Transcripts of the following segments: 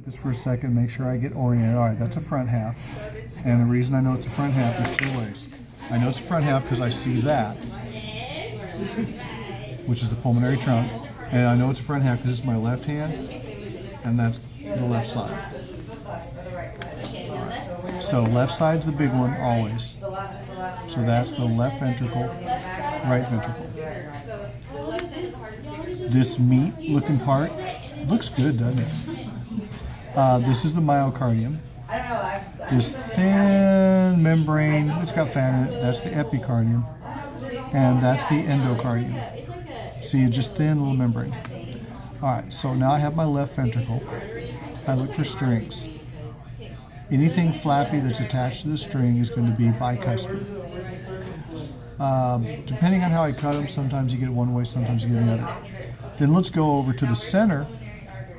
This for a second, make sure I get oriented. All right, that's a front half. And the reason I know it's a front half is two ways. I know it's a front half because I see that, which is the pulmonary trunk. And I know it's a front half because it's my left hand, and that's the left side. Right. So left side's the big one, always. So that's the left ventricle, right ventricle. This meat-looking part looks good, doesn't it? This is the myocardium. This thin membrane, it's got fat in it, that's the epicardium. And that's the endocardium. See, just thin little membrane. All right, so now I have my left ventricle. I look for strings. Anything flappy that's attached to the string is going to be bicuspid. Depending on how I cut them, sometimes you get it one way, sometimes you get the other. Then let's go over to the center.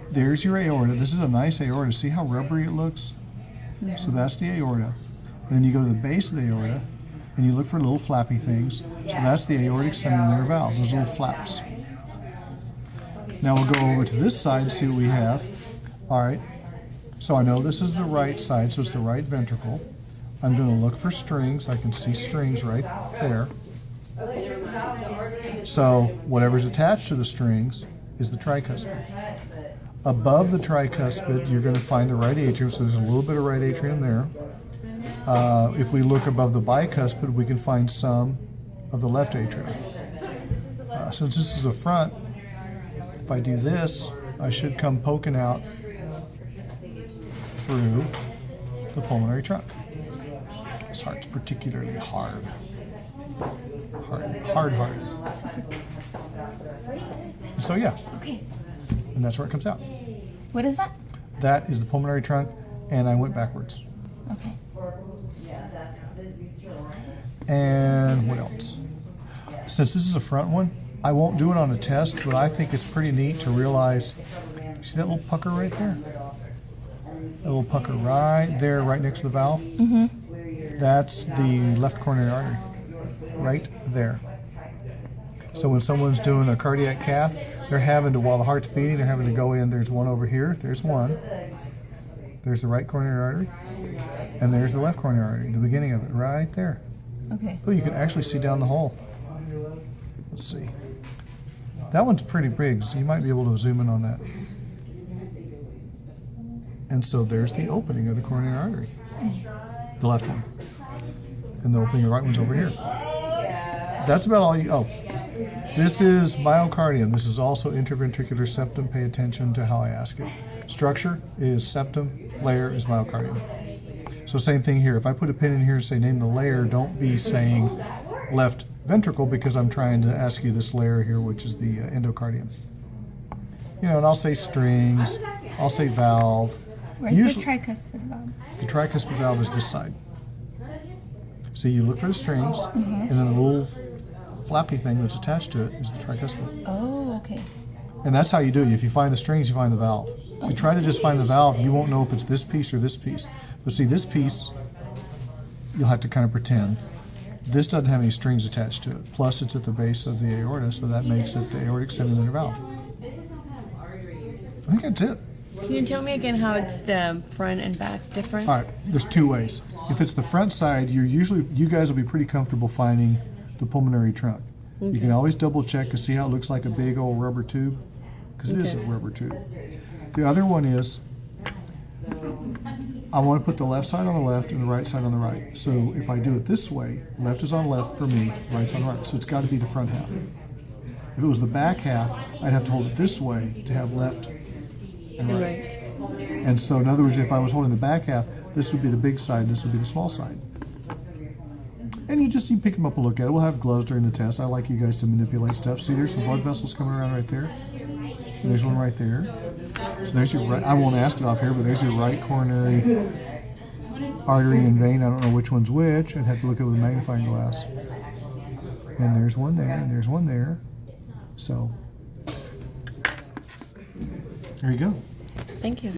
There's your aorta. This is a nice aorta. See how rubbery it looks? So that's the aorta. And then you go to the base of the aorta, and you look for little flappy things. So that's the aortic semilunar valve, those little flaps. Now we'll go over to this side and see what we have. All right, so I know this is the right side, so it's the right ventricle. I'm going to look for strings. I can see strings right there. So whatever's attached to the strings is the tricuspid. Above the tricuspid, you're going to find the right atrium, so there's a little bit of right atrium there. If we look above the bicuspid, we can find some of the left atrium. Since this is a front, if I do this, I should come poking out through the pulmonary trunk. This heart's particularly hard. Hard. And so yeah. Okay. And that's where it comes out. What is that? That is the pulmonary trunk, and I went backwards. Okay. And what else? Since this is a front one, I won't do it on a test, but I think it's pretty neat to realize, see that little pucker right there? That little pucker right there, right next to the valve? Mm-hmm. That's the left coronary artery, right there. So when someone's doing a cardiac cath, they're having to, while the heart's beating, they're having to go in. There's one over here. There's one. There's the right coronary artery. And there's the left coronary artery, the beginning of it, right there. Okay. Oh, you can actually see down the hole. Let's see. That one's pretty big, so you might be able to zoom in on that. And so there's the opening of the coronary artery. The left one. And the opening of the right one's over here. That's about all you... Oh. This is myocardium. This is also interventricular septum. Pay attention to how I ask it. Structure is septum, layer is myocardium. So same thing here. If I put a pin in here and say name the layer, don't be saying left ventricle because I'm trying to ask you this layer here, which is the endocardium. You know, and I'll say strings, I'll say valve. Where's the tricuspid valve? The tricuspid valve is this side. So you look for the strings, and then the little flappy thing that's attached to it is the tricuspid. Oh, okay. And that's how you do it. If you find the strings, you find the valve. If you try to just find the valve, you won't know if it's this piece or this piece. But see, this piece, you'll have to kind of pretend. This doesn't have any strings attached to it. Plus, it's at the base of the aorta, so that makes it the aortic semilunar valve. I think that's it. Can you tell me again how it's the front and back different? All right, there's two ways. If it's the front side, you guys will be pretty comfortable finding the pulmonary trunk. Okay. You can always double check to see how it looks like a big old rubber tube, because it is a rubber tube. The other one is, I want to put the left side on the left and the right side on the right. So if I do it this way, left is on left for me, right's on right. So it's got to be the front half. If it was the back half, I'd have to hold it this way to have left and right. And so in other words, if I was holding the back half, this would be the big side, this would be the small side. And you pick them up and look at it. We'll have gloves during the test. I like you guys to manipulate stuff. See, there's some blood vessels coming around right there. And there's one right there. So there's your right, I won't ask it off here, but there's your right coronary artery and vein. I don't know which one's which. I'd have to look at it with a magnifying glass. And there's one there, and there's one there. So, there you go. Thank you.